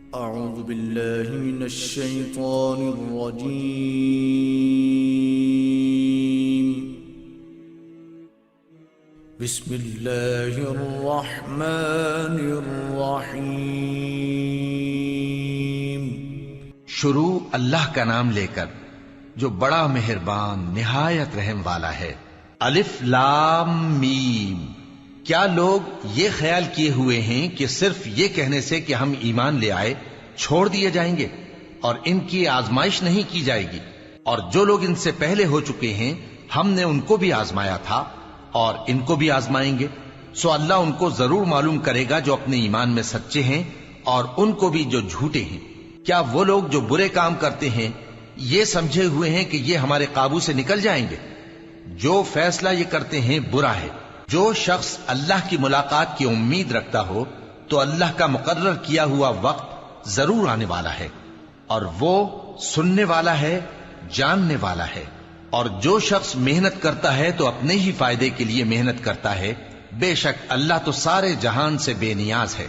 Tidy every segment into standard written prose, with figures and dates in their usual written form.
أعوذ بالله من الشيطان الرجيم. بسم الله الرحمن الرحيم. شروع اللہ کا نام لے کر جو بڑا مہربان نہایت رحم والا ہے. الف لام میم. کیا لوگ یہ خیال کیے ہوئے ہیں کہ صرف یہ کہنے سے کہ ہم ایمان لے آئے چھوڑ دیے جائیں گے اور ان کی آزمائش نہیں کی جائے گی؟ اور جو لوگ ان سے پہلے ہو چکے ہیں ہم نے ان کو بھی آزمایا تھا اور ان کو بھی آزمائیں گے. سو اللہ ان کو ضرور معلوم کرے گا جو اپنے ایمان میں سچے ہیں اور ان کو بھی جو جھوٹے ہیں. کیا وہ لوگ جو برے کام کرتے ہیں یہ سمجھے ہوئے ہیں کہ یہ ہمارے قابو سے نکل جائیں گے؟ جو فیصلہ یہ کرتے ہیں برا ہے. جو شخص اللہ کی ملاقات کی امید رکھتا ہو تو اللہ کا مقرر کیا ہوا وقت ضرور آنے والا ہے اور وہ سننے والا ہے، جاننے والا ہے. اور جو شخص محنت کرتا ہے تو اپنے ہی فائدے کے لیے محنت کرتا ہے. بے شک اللہ تو سارے جہان سے بے نیاز ہے.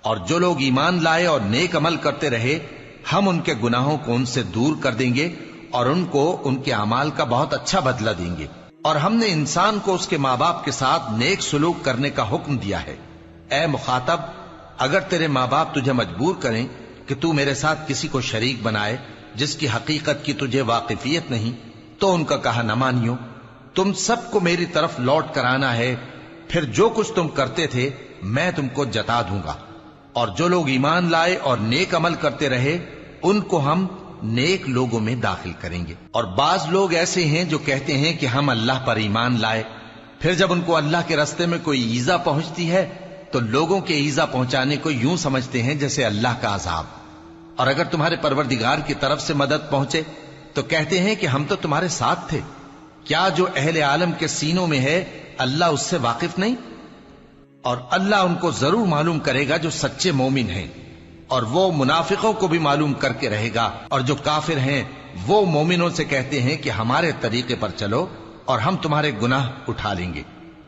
اور جو لوگ ایمان لائے اور نیک عمل کرتے رہے ہم ان کے گناہوں کو ان سے دور کر دیں گے اور ان کو ان کے اعمال کا بہت اچھا بدلہ دیں گے. اور ہم نے انسان کو اس کے ماں باپ کے ساتھ نیک سلوک کرنے کا حکم دیا ہے. اے مخاطب، اگر تیرے ماں باپ تجھے مجبور کریں کہ تو میرے ساتھ کسی کو شریک بنائے جس کی حقیقت کی تجھے واقفیت نہیں تو ان کا کہا نہ مانیو. تم سب کو میری طرف لوٹ کر آنا ہے، پھر جو کچھ تم کرتے تھے میں تم کو جتا دوں گا. اور جو لوگ ایمان لائے اور نیک عمل کرتے رہے ان کو ہم نیک لوگوں میں داخل کریں گے. اور بعض لوگ ایسے ہیں جو کہتے ہیں کہ ہم اللہ پر ایمان لائے، پھر جب ان کو اللہ کے راستے میں کوئی ایذا پہنچتی ہے تو لوگوں کے ایذا پہنچانے کو یوں سمجھتے ہیں جیسے اللہ کا عذاب. اور اگر تمہارے پروردگار کی طرف سے مدد پہنچے تو کہتے ہیں کہ ہم تو تمہارے ساتھ تھے. کیا جو اہل عالم کے سینوں میں ہے اللہ اس سے واقف نہیں؟ اور اللہ ان کو ضرور معلوم کرے گا جو سچے مومن ہیں، اور وہ منافقوں کو بھی معلوم کر کے رہے گا. اور جو کافر ہیں وہ مومنوں سے کہتے ہیں کہ ہمارے طریقے پر چلو اور ہم تمہارے گناہ اٹھا لیں گے،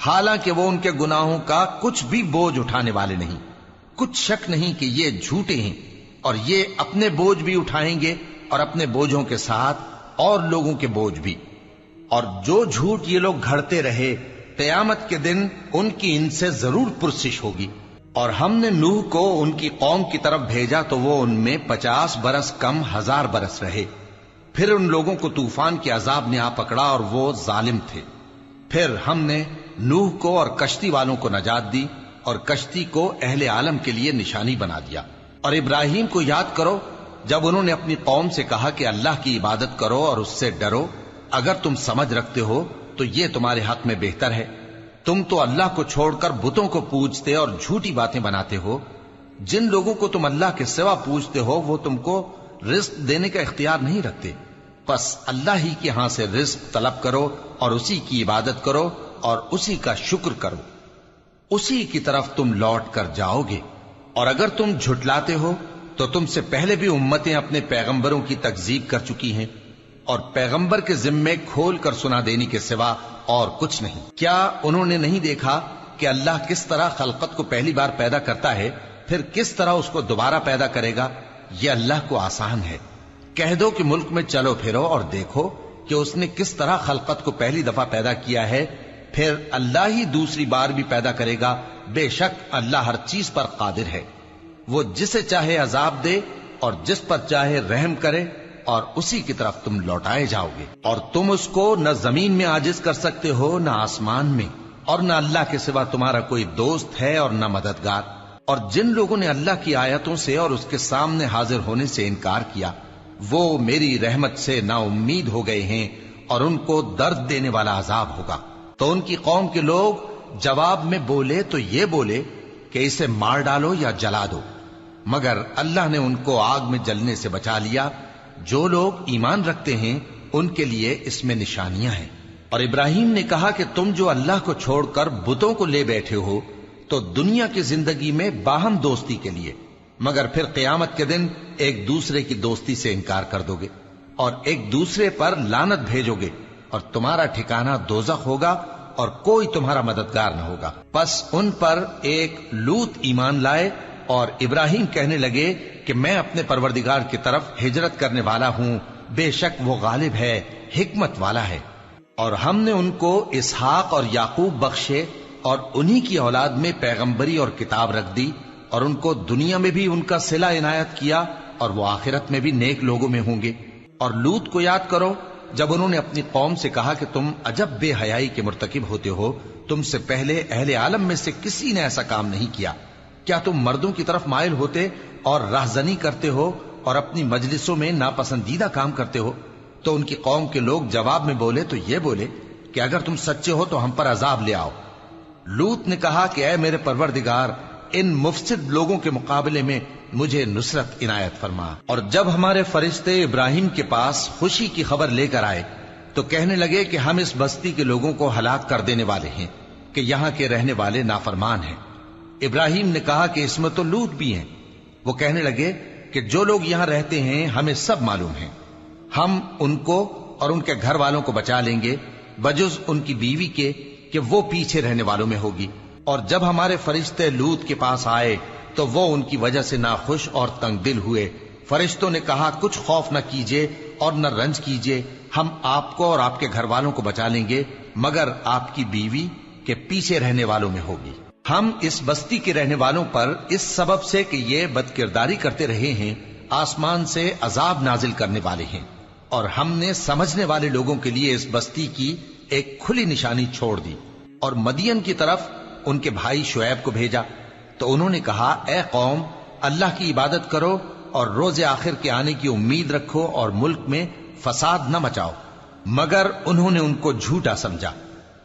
حالانکہ وہ ان کے گناہوں کا کچھ بھی بوجھ اٹھانے والے نہیں. کچھ شک نہیں کہ یہ جھوٹے ہیں اور یہ اپنے بوجھ بھی اٹھائیں گے اور اپنے بوجھوں کے ساتھ اور لوگوں کے بوجھ بھی. اور جو جھوٹ یہ لوگ گھڑتے رہے قیامت کے دن ان کی ان سے ضرور پرسش ہوگی. اور ہم نے نوح کو ان کی قوم کی طرف بھیجا تو وہ ان میں 50 برس کم 1000 برس رہے. پھر ان لوگوں کو طوفان کے عذاب نے آ پکڑا اور وہ ظالم تھے. پھر ہم نے نوح کو اور کشتی والوں کو نجات دی اور کشتی کو اہل عالم کے لیے نشانی بنا دیا. اور ابراہیم کو یاد کرو جب انہوں نے اپنی قوم سے کہا کہ اللہ کی عبادت کرو اور اس سے ڈرو، اگر تم سمجھ رکھتے ہو تو یہ تمہارے حق میں بہتر ہے. تم تو اللہ کو چھوڑ کر بتوں کو پوجتے اور جھوٹی باتیں بناتے ہو. جن لوگوں کو تم اللہ کے سوا پوجتے ہو وہ تم کو رزق دینے کا اختیار نہیں رکھتے. پس اللہ ہی کے ہاں سے رزق طلب کرو اور اسی کی عبادت کرو اور اسی کا شکر کرو. اسی کی طرف تم لوٹ کر جاؤ گے. اور اگر تم جھٹلاتے ہو تو تم سے پہلے بھی امتیں اپنے پیغمبروں کی تکذیب کر چکی ہیں اور پیغمبر کے ذمے کھول کر سنا دینے کے سوا اور کچھ نہیں. کیا انہوں نے نہیں دیکھا کہ اللہ کس طرح خلقت کو پہلی بار پیدا کرتا ہے پھر کس طرح اس کو دوبارہ پیدا کرے گا؟ یہ اللہ کو آسان ہے. کہہ دو کہ ملک میں چلو پھرو اور دیکھو کہ اس نے کس طرح خلقت کو پہلی دفعہ پیدا کیا ہے، پھر اللہ ہی دوسری بار بھی پیدا کرے گا. بے شک اللہ ہر چیز پر قادر ہے. وہ جسے چاہے عذاب دے اور جس پر چاہے رحم کرے اور اسی کی طرف تم لوٹائے جاؤ گے. اور تم اس کو نہ زمین میں عاجز کر سکتے ہو نہ آسمان میں، اور نہ اللہ کے سوا تمہارا کوئی دوست ہے اور نہ مددگار. اور جن لوگوں نے اللہ کی آیتوں سے اور اس کے سامنے حاضر ہونے سے انکار کیا وہ میری رحمت سے نا امید ہو گئے ہیں اور ان کو درد دینے والا عذاب ہوگا. تو ان کی قوم کے لوگ جواب میں بولے تو یہ بولے کہ اسے مار ڈالو یا جلا دو، مگر اللہ نے ان کو آگ میں جلنے سے بچا لیا. جو لوگ ایمان رکھتے ہیں ان کے لیے اس میں نشانیاں ہیں. اور ابراہیم نے کہا کہ تم جو اللہ کو چھوڑ کر بتوں کو لے بیٹھے ہو تو دنیا کی زندگی میں باہم دوستی کے لیے، مگر پھر قیامت کے دن ایک دوسرے کی دوستی سے انکار کر دو گے اور ایک دوسرے پر لعنت بھیجو گے اور تمہارا ٹھکانہ دوزخ ہوگا اور کوئی تمہارا مددگار نہ ہوگا. پس ان پر ایک لوط ایمان لائے اور ابراہیم کہنے لگے کہ میں اپنے پروردگار کی طرف ہجرت کرنے والا ہوں، بے شک وہ غالب ہے، حکمت والا ہے۔ اور ہم نے ان کو اسحاق اور یعقوب بخشے اور انہی کی اولاد میں پیغمبری اور کتاب رکھ دی، اور ان کو دنیا میں بھی ان کا صلہ عنایت کیا اور وہ آخرت میں بھی نیک لوگوں میں ہوں گے۔ اور لوط کو یاد کرو جب انہوں نے اپنی قوم سے کہا کہ تم عجب بے حیائی کے مرتکب ہوتے ہو، تم سے پہلے اہل عالم میں سے کسی نے ایسا کام نہیں کیا۔ کیا تم مردوں کی طرف مائل ہوتے اور رہزنی کرتے ہو اور اپنی مجلسوں میں ناپسندیدہ کام کرتے ہو؟ تو ان کی قوم کے لوگ جواب میں بولے تو یہ بولے کہ اگر تم سچے ہو تو ہم پر عذاب لے آؤ۔ لوط نے کہا کہ اے میرے پروردگار، ان مفسد لوگوں کے مقابلے میں مجھے نصرت عنایت فرما۔ اور جب ہمارے فرشتے ابراہیم کے پاس خوشی کی خبر لے کر آئے تو کہنے لگے کہ ہم اس بستی کے لوگوں کو ہلاک کر دینے والے ہیں کہ یہاں کے رہنے والے نافرمان ہیں۔ ابراہیم نے کہا کہ اس میں تو لوط بھی ہیں۔ وہ کہنے لگے کہ جو لوگ یہاں رہتے ہیں ہمیں سب معلوم ہیں، ہم ان کو اور ان کے گھر والوں کو بچا لیں گے بجز ان کی بیوی کے کہ وہ پیچھے رہنے والوں میں ہوگی۔ اور جب ہمارے فرشتے لوط کے پاس آئے تو وہ ان کی وجہ سے ناخوش اور تنگ دل ہوئے۔ فرشتوں نے کہا کچھ خوف نہ کیجیے اور نہ رنج کیجیے، ہم آپ کو اور آپ کے گھر والوں کو بچا لیں گے مگر آپ کی بیوی کے پیچھے رہنے والوں میں ہوگی۔ ہم اس بستی کے رہنے والوں پر اس سبب سے کہ یہ بد کرداری کرتے رہے ہیں آسمان سے عذاب نازل کرنے والے ہیں، اور ہم نے سمجھنے والے لوگوں کے لیے اس بستی کی ایک کھلی نشانی چھوڑ دی۔ اور مدین کی طرف ان کے بھائی شعیب کو بھیجا تو انہوں نے کہا اے قوم، اللہ کی عبادت کرو اور روز آخر کے آنے کی امید رکھو اور ملک میں فساد نہ مچاؤ، مگر انہوں نے ان کو جھوٹا سمجھا،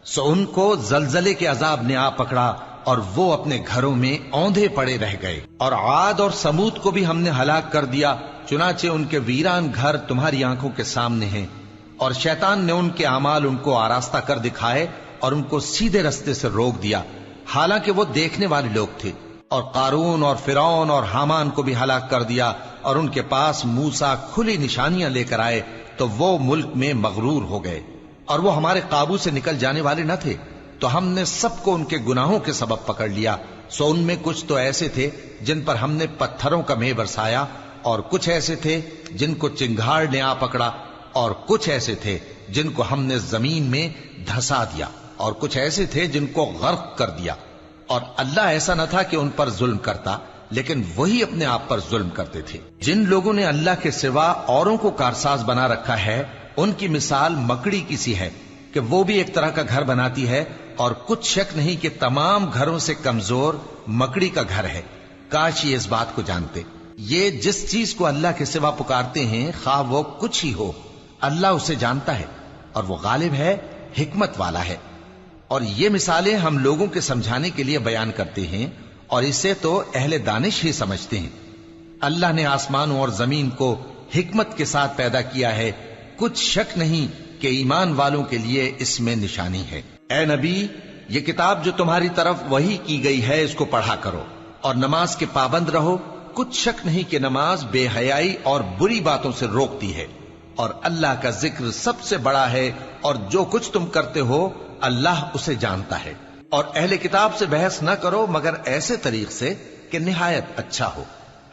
سو ان کو زلزلے کے عذاب نے آ پکڑا اور وہ اپنے گھروں میں اوندھے پڑے رہ گئے۔ اور عاد اور سمود کو بھی ہم نے ہلاک کر دیا، چنانچہ ان کے ویران گھر تمہاری آنکھوں کے سامنے ہیں، اور شیطان نے ان کے اعمال ان کو آراستہ کر دکھائے اور ان کو سیدھے رستے سے روک دیا، حالانکہ وہ دیکھنے والے لوگ تھے۔ اور قارون اور فرعون اور حامان کو بھی ہلاک کر دیا، اور ان کے پاس موسیٰ کھلی نشانیاں لے کر آئے تو وہ ملک میں مغرور ہو گئے، اور وہ ہمارے قابو سے نکل جانے والے نہ تھے، تو ہم نے سب کو ان کے گناہوں کے سبب پکڑ لیا۔ سو ان میں کچھ تو ایسے تھے جن پر ہم نے پتھروں کا مے برسایا، اور کچھ ایسے تھے جن کو چنگھاڑ نے آ پکڑا، اور کچھ ایسے تھے جن کو ہم نے زمین میں دھسا دیا، اور کچھ ایسے تھے جن کو غرق کر دیا۔ اور اللہ ایسا نہ تھا کہ ان پر ظلم کرتا، لیکن وہی اپنے آپ پر ظلم کرتے تھے۔ جن لوگوں نے اللہ کے سوا اوروں کو کارساز بنا رکھا ہے، ان کی مثال مکڑی کی سی ہے کہ وہ بھی ایک طرح کا گھر بناتی ہے، اور کچھ شک نہیں کہ تمام گھروں سے کمزور مکڑی کا گھر ہے۔ کاش یہ اس بات کو جانتے۔ یہ جس چیز کو اللہ کے سوا پکارتے ہیں خواہ وہ کچھ ہی ہو، اللہ اسے جانتا ہے، اور وہ غالب ہے، حکمت والا ہے۔ اور یہ مثالیں ہم لوگوں کے سمجھانے کے لیے بیان کرتے ہیں، اور اسے تو اہل دانش ہی سمجھتے ہیں۔ اللہ نے آسمانوں اور زمین کو حکمت کے ساتھ پیدا کیا ہے، کچھ شک نہیں کہ ایمان والوں کے لیے اس میں نشانی ہے۔ اے نبی، یہ کتاب جو تمہاری طرف وحی کی گئی ہے اس کو پڑھا کرو، اور نماز کے پابند رہو، کچھ شک نہیں کہ نماز بے حیائی اور بری باتوں سے روکتی ہے، اور اللہ کا ذکر سب سے بڑا ہے، اور جو کچھ تم کرتے ہو اللہ اسے جانتا ہے۔ اور اہل کتاب سے بحث نہ کرو مگر ایسے طریق سے کہ نہایت اچھا ہو،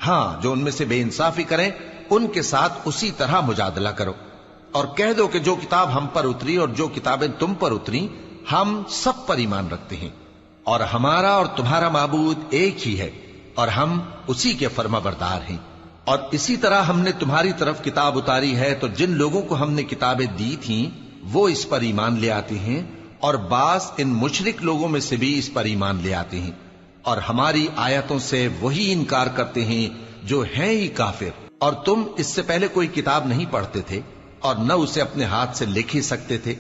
ہاں جو ان میں سے بے انصافی کریں ان کے ساتھ اسی طرح مجادلہ کرو، اور کہہ دو کہ جو کتاب ہم پر اتری اور جو کتابیں تم پر اتری ہم سب پر ایمان رکھتے ہیں، اور ہمارا اور تمہارا معبود ایک ہی ہے، اور ہم اسی کے فرما بردار ہیں۔ اور اسی طرح ہم نے تمہاری طرف کتاب اتاری ہے تو جن لوگوں کو ہم نے کتابیں دی تھیں وہ اس پر ایمان لے آتے ہیں، اور بعض ان مشرک لوگوں میں سے بھی اس پر ایمان لے آتے ہیں، اور ہماری آیتوں سے وہی انکار کرتے ہیں جو ہیں ہی کافر۔ اور تم اس سے پہلے کوئی کتاب نہیں پڑھتے تھے اور نہ اسے اپنے ہاتھ سے لکھ ہی سکتے تھے،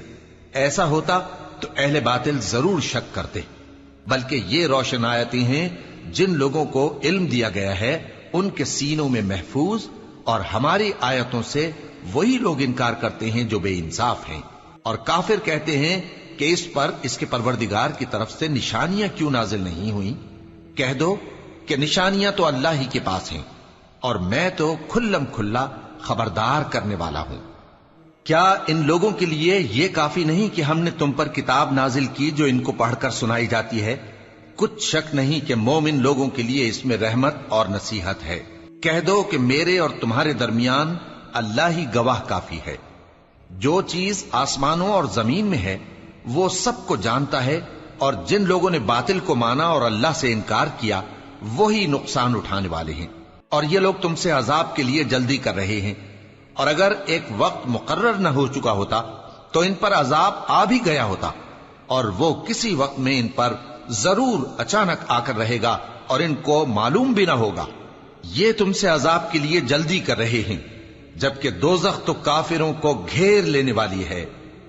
ایسا ہوتا تو اہل باطل ضرور شک کرتے، بلکہ یہ روشن آیتیں ہیں جن لوگوں کو علم دیا گیا ہے ان کے سینوں میں محفوظ، اور ہماری آیتوں سے وہی لوگ انکار کرتے ہیں جو بے انصاف ہیں۔ اور کافر کہتے ہیں کہ اس پر اس کے پروردگار کی طرف سے نشانیاں کیوں نازل نہیں ہوئیں؟ کہہ دو کہ نشانیاں تو اللہ ہی کے پاس ہیں، اور میں تو کھلم کھلا خبردار کرنے والا ہوں۔ کیا ان لوگوں کے لیے یہ کافی نہیں کہ ہم نے تم پر کتاب نازل کی جو ان کو پڑھ کر سنائی جاتی ہے؟ کچھ شک نہیں کہ مومن لوگوں کے لیے اس میں رحمت اور نصیحت ہے۔ کہہ دو کہ میرے اور تمہارے درمیان اللہ ہی گواہ کافی ہے۔ جو چیز آسمانوں اور زمین میں ہے وہ سب کو جانتا ہے، اور جن لوگوں نے باطل کو مانا اور اللہ سے انکار کیا وہی نقصان اٹھانے والے ہیں، اور یہ لوگ تم سے عذاب کے لیے جلدی کر رہے ہیں، اور اگر ایک وقت مقرر نہ ہو چکا ہوتا تو ان پر عذاب آ بھی گیا ہوتا، اور وہ کسی وقت میں ان پر ضرور اچانک آ کر رہے گا اور ان کو معلوم بھی نہ ہوگا۔ یہ تم سے عذاب کے لیے جلدی کر رہے ہیں، جبکہ دوزخ تو کافروں کو گھیر لینے والی ہے۔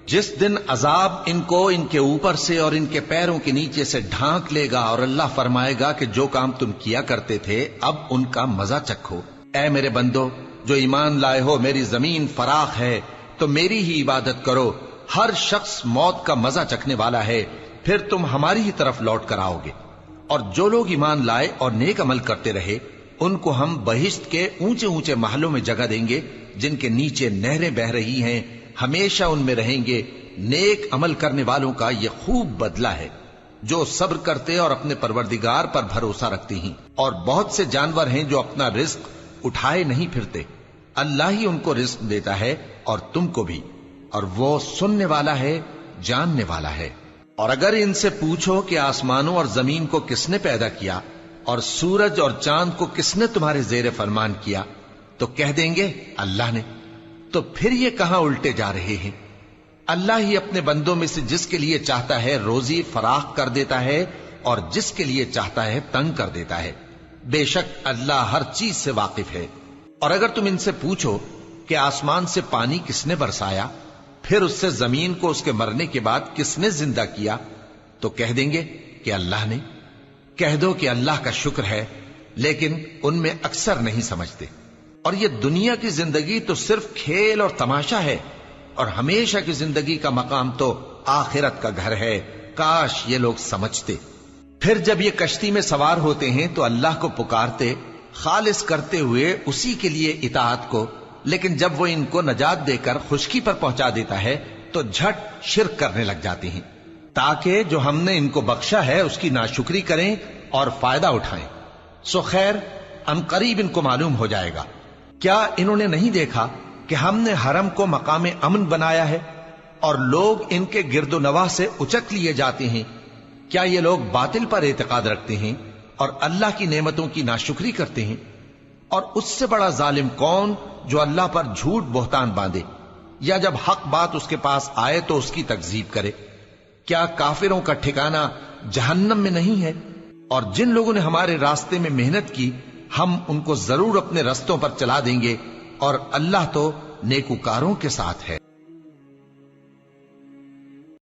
جس دن عذاب ان کو ان کے اوپر سے اور ان کے پیروں کے نیچے سے ڈھانک لے گا، اور اللہ فرمائے گا کہ جو کام تم کیا کرتے تھے اب ان کا مزہ چکھو۔ اے میرے بندو جو ایمان لائے ہو، میری زمین فراخ ہے تو میری ہی عبادت کرو۔ ہر شخص موت کا مزہ چکھنے والا ہے، پھر تم ہماری ہی طرف لوٹ کر آؤ گے۔ اور جو لوگ ایمان لائے اور نیک عمل کرتے رہے ان کو ہم بہشت کے اونچے اونچے محلوں میں جگہ دیں گے، جن کے نیچے نہریں بہ رہی ہیں، ہمیشہ ان میں رہیں گے۔ نیک عمل کرنے والوں کا یہ خوب بدلہ ہے، جو صبر کرتے اور اپنے پروردگار پر بھروسہ رکھتے ہیں۔ اور بہت سے جانور ہیں جو اپنا رزق اٹھائے نہیں پھرتے، اللہ ہی ان کو رزق دیتا ہے اور تم کو بھی، اور وہ سننے والا ہے، جاننے والا ہے۔ اور اگر ان سے پوچھو کہ آسمانوں اور زمین کو کس نے پیدا کیا اور سورج اور چاند کو کس نے تمہارے زیر فرمان کیا، تو کہہ دیں گے اللہ نے۔ تو پھر یہ کہاں الٹے جا رہے ہیں؟ اللہ ہی اپنے بندوں میں سے جس کے لیے چاہتا ہے روزی فراخ کر دیتا ہے، اور جس کے لیے چاہتا ہے تنگ کر دیتا ہے۔ بے شک اللہ ہر چیز سے واقف ہے۔ اور اگر تم ان سے پوچھو کہ آسمان سے پانی کس نے برسایا، پھر اس سے زمین کو اس کے مرنے کے بعد کس نے زندہ کیا، تو کہہ دیں گے کہ اللہ نے۔ کہہ دو کہ اللہ کا شکر ہے، لیکن ان میں اکثر نہیں سمجھتے۔ اور یہ دنیا کی زندگی تو صرف کھیل اور تماشا ہے، اور ہمیشہ کی زندگی کا مقام تو آخرت کا گھر ہے۔ کاش یہ لوگ سمجھتے۔ پھر جب یہ کشتی میں سوار ہوتے ہیں تو اللہ کو پکارتے، خالص کرتے ہوئے اسی کے لیے اطاعت کو، لیکن جب وہ ان کو نجات دے کر خشکی پر پہنچا دیتا ہے تو جھٹ شرک کرنے لگ جاتے ہیں، تاکہ جو ہم نے ان کو بخشا ہے اس کی ناشکری کریں اور فائدہ اٹھائیں۔ سو خیر عنقریب ان کو معلوم ہو جائے گا۔ کیا انہوں نے نہیں دیکھا کہ ہم نے حرم کو مقام امن بنایا ہے اور لوگ ان کے گرد و نواح سے اچک لیے جاتے ہیں؟ کیا یہ لوگ باطل پر اعتقاد رکھتے ہیں اور اللہ کی نعمتوں کی ناشکری کرتے ہیں؟ اور اس سے بڑا ظالم کون جو اللہ پر جھوٹ بہتان باندھے، یا جب حق بات اس کے پاس آئے تو اس کی تکذیب کرے؟ کیا کافروں کا ٹھکانہ جہنم میں نہیں ہے؟ اور جن لوگوں نے ہمارے راستے میں محنت کی ہم ان کو ضرور اپنے رستوں پر چلا دیں گے، اور اللہ تو نیکوکاروں کے ساتھ ہے۔